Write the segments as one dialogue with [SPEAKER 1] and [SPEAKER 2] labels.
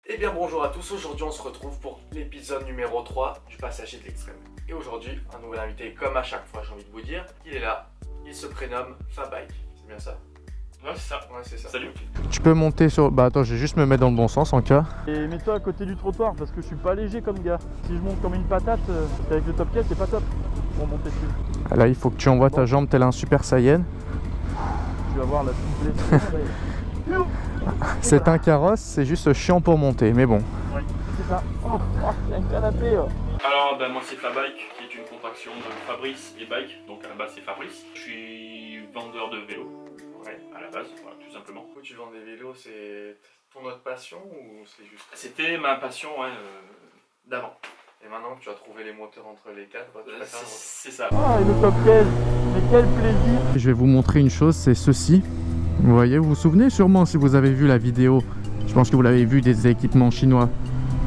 [SPEAKER 1] Eh bien bonjour à tous, aujourd'hui on se retrouve pour l'épisode numéro 3 du Passager de l'extrême. Et aujourd'hui, un nouvel invité comme à chaque fois, j'ai envie de vous dire, il est là, il se prénomme Fabike, c'est bien ça?
[SPEAKER 2] Ouais, c'est ça.
[SPEAKER 1] Ouais, c'est ça.
[SPEAKER 2] Salut.
[SPEAKER 3] Tu peux monter sur... Bah attends, je vais juste me mettre dans le bon sens en cas.
[SPEAKER 4] Et mets-toi à côté du trottoir parce que je suis pas léger comme gars. Si je monte comme une patate, avec le top 4 c'est pas top pour monter dessus.
[SPEAKER 3] Là, il faut que tu envoies ta jambe tel un Super Saiyan.
[SPEAKER 4] Tu vas voir la souplesse.
[SPEAKER 3] C'est un carrosse, c'est juste chiant pour monter, mais bon.
[SPEAKER 4] Ouais, c'est ça. Oh, il y a un canapé.
[SPEAKER 2] Alors, moi c'est Fabike, qui est une contraction de Fabrice et Bike. Donc à la base c'est Fabrice. Je suis vendeur de vélos. Ouais, à la base, voilà, tout simplement.
[SPEAKER 1] Du coup, tu vends des vélos, c'est ton autre passion ou c'est juste...
[SPEAKER 2] C'était ma passion, ouais, d'avant.
[SPEAKER 1] Et maintenant que tu as trouvé les moteurs entre les cadres, tu préfères...
[SPEAKER 2] C'est ça.
[SPEAKER 4] Ah, et le top 15, mais quel plaisir.
[SPEAKER 3] Je vais vous montrer une chose, c'est ceci. Vous voyez, vous vous souvenez sûrement si vous avez vu la vidéo. Je pense que vous l'avez vu, des équipements chinois.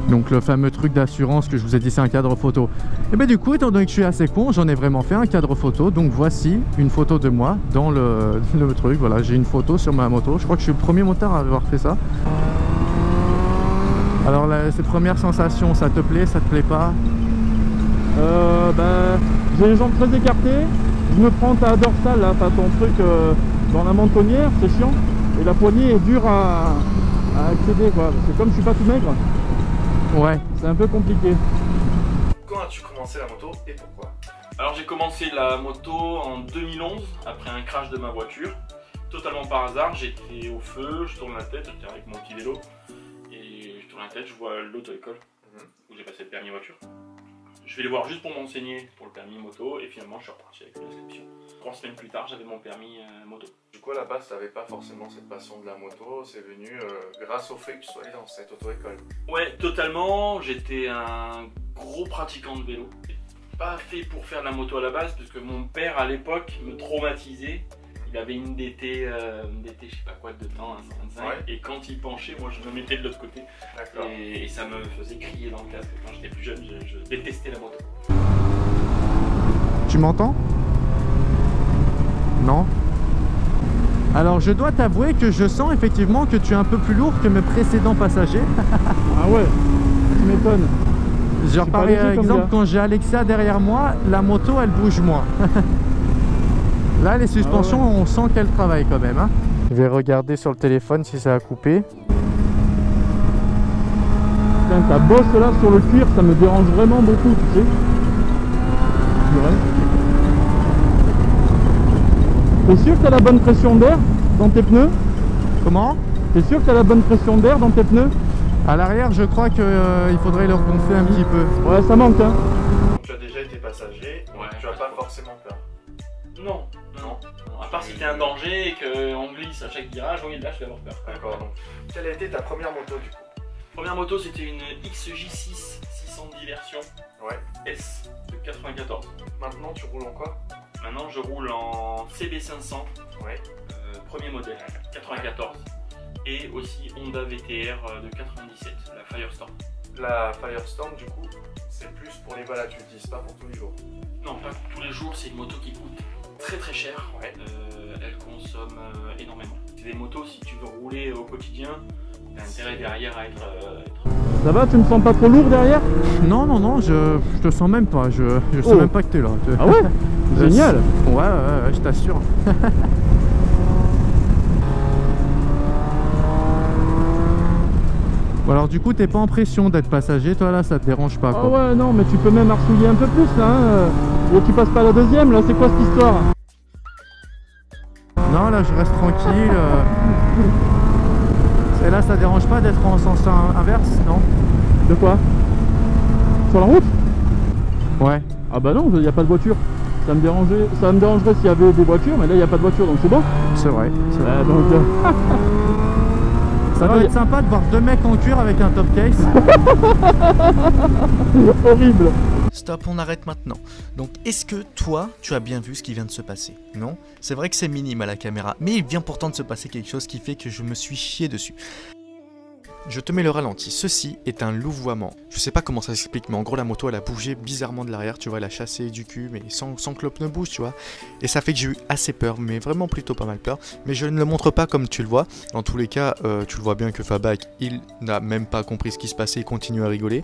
[SPEAKER 3] Donc le fameux truc d'assurance que je vous ai dit, c'est un cadre photo. Et bien du coup, étant donné que je suis assez con, j'en ai vraiment fait un cadre photo. Donc voici une photo de moi dans le truc. Voilà, j'ai une photo sur ma moto. Je crois que je suis le premier motard à avoir fait ça. Alors ces premières sensations, ça te plaît, ça te plaît pas?
[SPEAKER 4] J'ai les jambes très écartées. Je me prends ta dorsale là, pas ton truc dans la mentonnière, c'est chiant. Et la poignée est dure à accéder quoi. Parce que comme je suis pas tout maigre,
[SPEAKER 3] Ouais.
[SPEAKER 4] c'est un peu compliqué.
[SPEAKER 1] Quand as-tu commencé la moto et pourquoi?
[SPEAKER 2] Alors j'ai commencé la moto en 2011, après un crash de ma voiture. Totalement par hasard, j'étais au feu, je tourne la tête, j'étais avec mon petit vélo. Et je tourne la tête, je vois l'auto-école, où j'ai passé le permis voiture. Je vais les voir juste pour m'enseigner pour le permis moto et finalement je suis reparti avec une inscription. 3 semaines plus tard, j'avais mon permis moto.
[SPEAKER 1] Du coup, à la base, tu n'avais pas forcément cette passion de la moto, c'est venu grâce au fait que tu sois allé dans cette auto-école.
[SPEAKER 2] Ouais, totalement. J'étais un gros pratiquant de vélo. Pas fait pour faire de la moto à la base, parce que mon père à l'époque me traumatisait. Il avait une DT, je sais pas quoi de temps, un 125,
[SPEAKER 1] ouais.
[SPEAKER 2] Et quand il penchait, moi je me mettais de l'autre côté.
[SPEAKER 1] D'accord.
[SPEAKER 2] Et ça me faisait crier dans le casque. Quand j'étais plus jeune, je détestais la moto.
[SPEAKER 3] Tu m'entends? Non? Alors je dois t'avouer que je sens effectivement que tu es un peu plus lourd que mes précédents passagers.
[SPEAKER 4] Ah ouais, tu m'étonnes.
[SPEAKER 3] Genre par exemple quand j'ai Alexia derrière moi, la moto elle bouge moins. Là les suspensions, on sent qu'elles travaillent quand même. Hein. Je vais regarder sur le téléphone si ça a coupé.
[SPEAKER 4] Putain, ta bosse là sur le cuir, ça me dérange vraiment beaucoup, tu sais. T'es sûr que t'as la bonne pression d'air dans tes pneus?
[SPEAKER 3] Comment?
[SPEAKER 4] T'es sûr que t'as la bonne pression d'air dans tes pneus?
[SPEAKER 3] À l'arrière, je crois qu'il faudrait leur gonfler un petit peu.
[SPEAKER 4] Ouais, ça manque hein.
[SPEAKER 1] Tu as déjà été passager,
[SPEAKER 2] Ouais.
[SPEAKER 1] tu n'as pas forcément peur.
[SPEAKER 2] Non. À part si t'es un danger et qu'on glisse à chaque virage, oui, là je vais avoir peur.
[SPEAKER 1] D'accord, donc quelle a été ta première moto du coup?
[SPEAKER 2] Première moto, c'était une XJ6 610 version
[SPEAKER 1] Ouais.
[SPEAKER 2] S de 94.
[SPEAKER 1] Maintenant tu roules en quoi?
[SPEAKER 2] Maintenant, je roule en CB500,
[SPEAKER 1] Ouais.
[SPEAKER 2] premier modèle, 94. Et aussi Honda VTR de 97, la Firestorm.
[SPEAKER 1] La Firestorm du coup, c'est plus pour les balades, tu l'utilises pas pour tous les jours.
[SPEAKER 2] Non, pas tous les jours, c'est une moto qui coûte très très cher.
[SPEAKER 1] Ouais.
[SPEAKER 2] Elle consomme énormément. C'est des motos, si tu veux rouler au quotidien, t'as intérêt derrière à être...
[SPEAKER 4] Ça va, tu me sens pas trop lourd derrière?
[SPEAKER 3] Non, non, non, je te sens même pas. Je sais même pas que t'es là.
[SPEAKER 4] Ah ouais? Génial.
[SPEAKER 3] Ouais, je t'assure. Bon, alors du coup, t'es pas en pression d'être passager, toi là, ça te dérange pas quoi.
[SPEAKER 4] Ah ouais, non, mais tu peux même arsouiller un peu plus là. Hein. Et tu passes pas la deuxième là, c'est quoi cette histoire?
[SPEAKER 3] Non, là, je reste tranquille. Et là, ça dérange pas d'être en sens inverse, non?
[SPEAKER 4] De quoi? Sur la route?
[SPEAKER 3] Ouais.
[SPEAKER 4] Ah bah non, il n'y a pas de voiture. Ça me dérangerait s'il y avait des voitures, mais là il n'y a pas de voiture, donc c'est bon.
[SPEAKER 3] C'est vrai.
[SPEAKER 4] Donc,
[SPEAKER 3] ça doit être sympa de voir deux mecs en cuir avec un top case.
[SPEAKER 4] horrible.
[SPEAKER 5] Stop, on arrête maintenant. Donc, est-ce que toi, tu as bien vu ce qui vient de se passer? Non? C'est vrai que c'est minime à la caméra, mais il vient pourtant de se passer quelque chose qui fait que je me suis chié dessus. Je te mets le ralenti. Ceci est un louvoiement. Je sais pas comment ça s'explique, mais en gros la moto elle a bougé bizarrement de l'arrière, tu vois, elle a chassé du cul, mais sans que le pneu bouge, tu vois. Et ça fait que j'ai eu assez peur, mais vraiment plutôt pas mal peur. Mais je ne le montre pas comme tu le vois. Dans tous les cas, tu le vois bien que Fabak, il n'a même pas compris ce qui se passait, il continue à rigoler.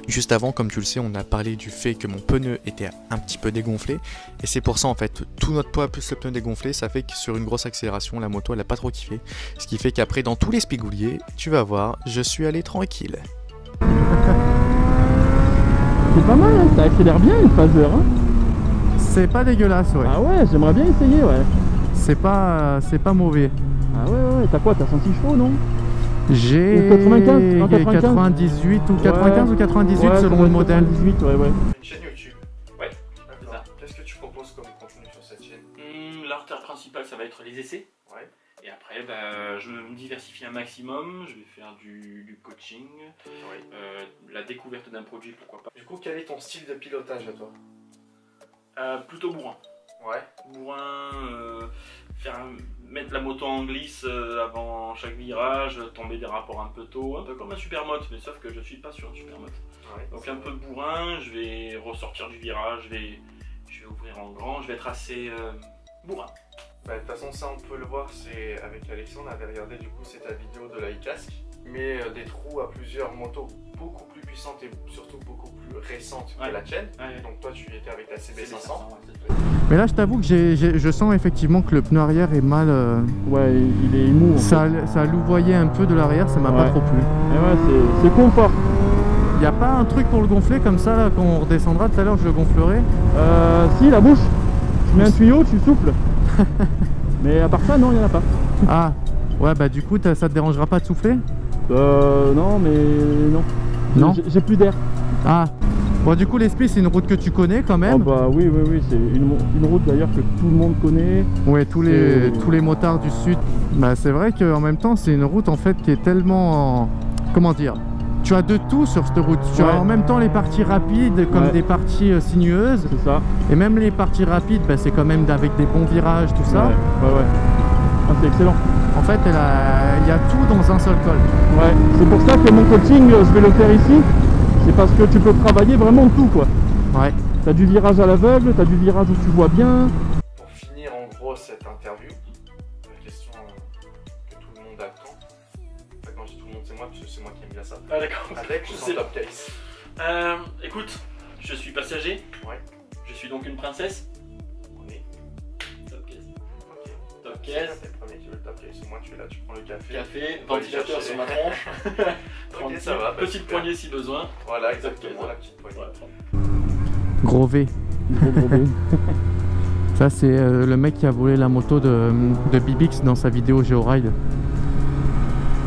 [SPEAKER 5] Juste avant, comme tu le sais, on a parlé du fait que mon pneu était un petit peu dégonflé. Et c'est pour ça, en fait, tout notre poids plus le pneu dégonflé, ça fait que sur une grosse accélération, la moto, elle a pas trop kiffé. Ce qui fait qu'après, dans tous les spigouliers, tu vas voir, je suis allé tranquille.
[SPEAKER 4] C'est pas mal, hein, ça accélère bien une Phaser. Hein.
[SPEAKER 3] C'est pas dégueulasse, ouais.
[SPEAKER 4] Ah ouais, j'aimerais bien essayer, ouais.
[SPEAKER 3] C'est pas mauvais.
[SPEAKER 4] Ah ouais, t'as quoi? T'as 106 chevaux, non?
[SPEAKER 3] J'ai
[SPEAKER 4] 95,
[SPEAKER 3] 98 ou 95 ou 98
[SPEAKER 4] ouais,
[SPEAKER 3] selon le modèle.
[SPEAKER 4] 98, ouais.
[SPEAKER 1] Une chaîne YouTube.
[SPEAKER 2] Ouais, c'est ça.
[SPEAKER 1] Qu'est-ce que tu proposes comme contenu sur cette chaîne?
[SPEAKER 2] L'artère principale, ça va être les essais.
[SPEAKER 1] Ouais.
[SPEAKER 2] Et après, bah, je me diversifie un maximum. Je vais faire du coaching, la découverte d'un produit, pourquoi pas.
[SPEAKER 1] Du coup, quel est ton style de pilotage à toi?
[SPEAKER 2] Plutôt bourrin.
[SPEAKER 1] Ouais.
[SPEAKER 2] Bourrin, mettre la moto en glisse avant chaque virage, tomber des rapports un peu tôt, un peu comme un supermote, mais sauf que je suis pas sur un supermote.
[SPEAKER 1] Ouais.
[SPEAKER 2] Donc un peu bourrin, je vais ressortir du virage, je vais ouvrir en grand, je vais être assez bourrin.
[SPEAKER 1] Bah, de toute façon, ça on peut le voir, c'est avec Alexandre, on avait regardé du coup c'est ta vidéo de l'iCasque, mais des trous à plusieurs motos beaucoup plus puissantes et surtout beaucoup plus récentes que la tienne.
[SPEAKER 2] Ouais.
[SPEAKER 1] Donc toi tu étais avec ta CB500.
[SPEAKER 3] Mais là, je t'avoue que je sens effectivement que le pneu arrière est mal.
[SPEAKER 4] Ouais, il est mou.
[SPEAKER 3] Ça a louvoyé un peu de l'arrière, ça m'a pas trop plu.
[SPEAKER 4] Et ouais, c'est confort.
[SPEAKER 3] Y a pas un truc pour le gonfler comme ça là, quand on redescendra tout à l'heure, je le gonflerai?
[SPEAKER 4] Si, la bouche. Tu mets un tuyau, tu souffles. Mais à part ça, non, il n'y en a pas.
[SPEAKER 3] Ah, ouais, bah du coup, ça te dérangera pas de souffler?
[SPEAKER 4] Non, mais non.
[SPEAKER 3] Non.
[SPEAKER 4] J'ai plus d'air.
[SPEAKER 3] Ah, bon, du coup, l'Esprit, c'est une route que tu connais quand même?
[SPEAKER 4] Oh bah oui, c'est une route d'ailleurs que tout le monde connaît.
[SPEAKER 3] Ouais, tous les motards du sud. Bah, c'est vrai qu'en même temps, c'est une route en fait qui est tellement. Comment dire? Tu as de tout sur cette route. Tu as en même temps les parties rapides comme des parties sinueuses.
[SPEAKER 4] C'est ça.
[SPEAKER 3] Et même les parties rapides, bah, c'est quand même avec des bons virages, tout ça.
[SPEAKER 4] Ouais. Ah, c'est excellent.
[SPEAKER 3] En fait, il y a tout dans un seul col.
[SPEAKER 4] Ouais, c'est pour ça que mon coaching, je vais le faire ici. C'est parce que tu peux travailler vraiment tout, quoi. Ouais. T'as du virage à l'aveugle, t'as du virage où tu vois bien.
[SPEAKER 1] Pour finir en gros cette interview, la question que tout le monde attend. Enfin, quand je dis tout le monde, c'est moi, parce que c'est moi qui aime bien ça.
[SPEAKER 2] Ah d'accord.
[SPEAKER 1] Avec son top case.
[SPEAKER 2] Écoute, je suis passager.
[SPEAKER 1] Ouais.
[SPEAKER 2] Je suis donc une princesse.
[SPEAKER 1] On est.
[SPEAKER 2] Top case.
[SPEAKER 1] Ok.
[SPEAKER 2] Top case.
[SPEAKER 1] T'es le premier qui veut le top case. Moi tu es là, tu prends le café.
[SPEAKER 2] Café, ventilateur sur ma tronche.
[SPEAKER 1] Ok, ça va. Bah,
[SPEAKER 2] petite poignée si besoin.
[SPEAKER 1] Voilà, exactement, la petite poignée.
[SPEAKER 2] Ouais.
[SPEAKER 3] Gros V.
[SPEAKER 4] Gros V.
[SPEAKER 3] Ça, c'est le mec qui a volé la moto de Bibix dans sa vidéo Georide.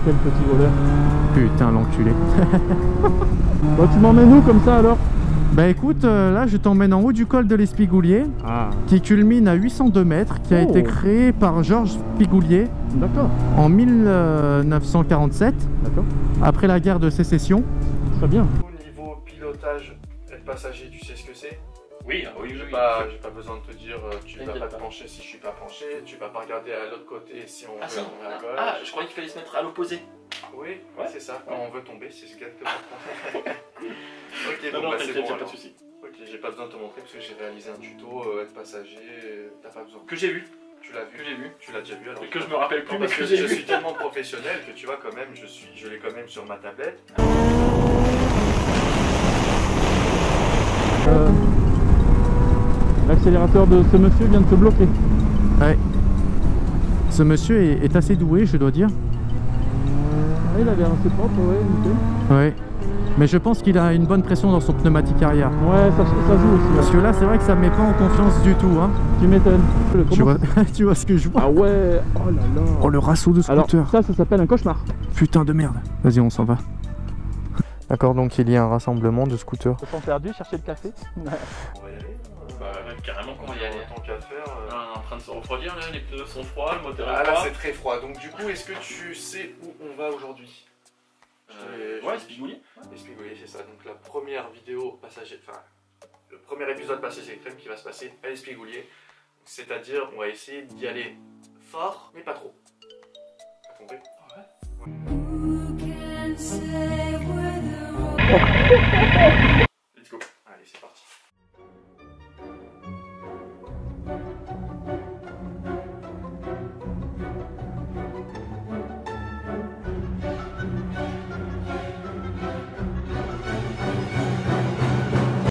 [SPEAKER 4] Quel petit voleur.
[SPEAKER 3] Putain, l'enculé.
[SPEAKER 4] Bon, tu m'emmènes où comme ça alors?
[SPEAKER 3] Bah écoute, là je t'emmène en haut du col de l'Espigoulier, qui culmine à 802 mètres, qui a été créé par Georges Spigoulier en 1947, après la guerre de sécession.
[SPEAKER 4] Très bien.
[SPEAKER 1] Au niveau pilotage, être passager, tu sais ce que c'est?
[SPEAKER 2] Oui, oui.
[SPEAKER 1] J'ai pas besoin de te dire, tu vas pas te pencher si je suis pas penché, tu vas pas regarder à l'autre côté si on veut à gauche.
[SPEAKER 2] Ah, je croyais qu'il fallait se mettre à l'opposé.
[SPEAKER 1] Oui, c'est ça, quand on veut tomber, c'est exactement ça. Ok,
[SPEAKER 2] non,
[SPEAKER 1] bon, bah c'est bon
[SPEAKER 2] pas
[SPEAKER 1] alors.
[SPEAKER 2] de soucis.
[SPEAKER 1] Ok, j'ai pas besoin de te montrer parce que j'ai réalisé un tuto, être passager, t'as pas besoin.
[SPEAKER 2] Que j'ai vu.
[SPEAKER 1] Tu l'as vu?
[SPEAKER 2] Que j'ai vu.
[SPEAKER 1] Tu l'as déjà vu alors?
[SPEAKER 2] Et que je me rappelle plus,
[SPEAKER 1] non,
[SPEAKER 2] mais
[SPEAKER 1] parce
[SPEAKER 2] que
[SPEAKER 1] je
[SPEAKER 2] j'ai vu.
[SPEAKER 1] suis tellement professionnel que tu vois quand même, je l'ai quand même sur ma tablette.
[SPEAKER 4] L'accélérateur de ce monsieur vient de se bloquer.
[SPEAKER 3] Ouais. Ce monsieur est assez doué, je dois dire.
[SPEAKER 4] Il a l'air assez propre, ouais, nickel.
[SPEAKER 3] Ouais. Mais je pense qu'il a une bonne pression dans son pneumatique arrière.
[SPEAKER 4] Ouais, ça joue aussi.
[SPEAKER 3] Parce que là, c'est vrai que ça me met pas en confiance du tout. Hein.
[SPEAKER 4] Tu m'étonnes.
[SPEAKER 3] Tu vois ce que je vois?
[SPEAKER 4] Ah ouais. Oh là là.
[SPEAKER 3] Oh, le rassaut de scooter.
[SPEAKER 4] Alors, ça s'appelle un cauchemar.
[SPEAKER 3] Putain de merde. Vas-y, on s'en va. D'accord, donc il y a un rassemblement de scooters.
[SPEAKER 4] Ils sont perdus, chercher le café.
[SPEAKER 1] On va y aller.
[SPEAKER 2] Carrément qu'on va y aller.
[SPEAKER 1] Tant qu'à faire.
[SPEAKER 2] On est en train de se refroidir, là, les pneus sont froids, le moteur est
[SPEAKER 1] Ah
[SPEAKER 2] froid.
[SPEAKER 1] là, c'est très froid. Donc, du coup, est-ce que tu sais où on va aujourd'hui?
[SPEAKER 2] Ouais, Spigoulier.
[SPEAKER 1] Spigoulier, c'est ça. Donc, la première vidéo passager, enfin, le premier épisode passager extrême qui va se passer à Spigoulier. C'est-à-dire, on va essayer d'y aller fort, mais pas trop. T'as compris?